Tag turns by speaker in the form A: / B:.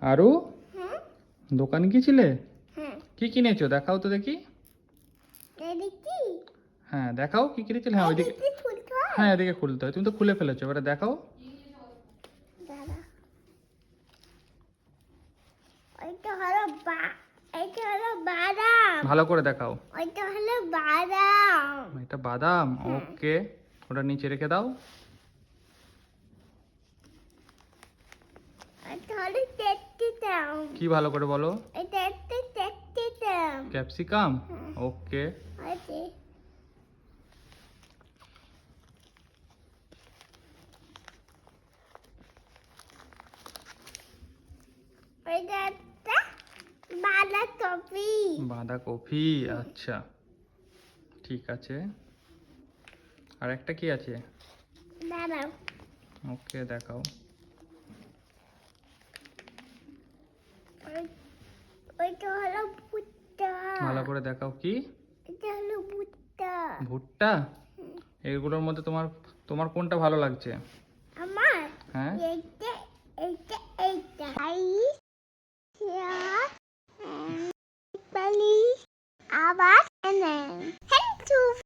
A: আরু
B: হ্যাঁ
A: দোকানে গিয়েছিলে?
B: হ্যাঁ
A: কি কিনেছো দেখাও তো দেখি।
B: দেখি
A: হ্যাঁ দেখাও কি কিনেছিলে। হ্যাঁ ওইদিকে,
B: দেখি খুলতে হয়
A: হ্যাঁ এদিকে খুলতে হয়, তুমি তো খুলে ফেলেছো, এবারে দেখাও।
B: দাদা ওইটা হলো এইটা হলো বাদাম
A: ভালো করে দেখাও।
B: ওইটা হলো বাদাম
A: এটা বাদাম,
B: হ্যাঁ।
A: ওকে। ওটা নিচে রেখে দাও।
B: ওইটা হলো ক্যাপসিকাম
A: কি ভালো করে বলো।
B: এটা একটা ক্যাপসিকাম
A: ক্যাপসিকাম,
B: হ্যাঁ।
A: ওকে।
B: আছে ওইটা একটা বাঁধাকপি
A: বাঁধাকপি, আচ্ছা ঠিক আছে। আর একটা কি আছে?
B: দাঁড়াও
A: ওকে দেখাও।
B: ওইটা হলো ভুট্টা
A: ভালো করে দেখাও কি।
B: এটা হলো ভুট্টা
A: ভুট্টা, এগুলোর মধ্যে তোমার তোমার কোনটা ভালো লাগছে?
B: আমার
A: হ্যাঁ
B: এইটা এইটা এইটা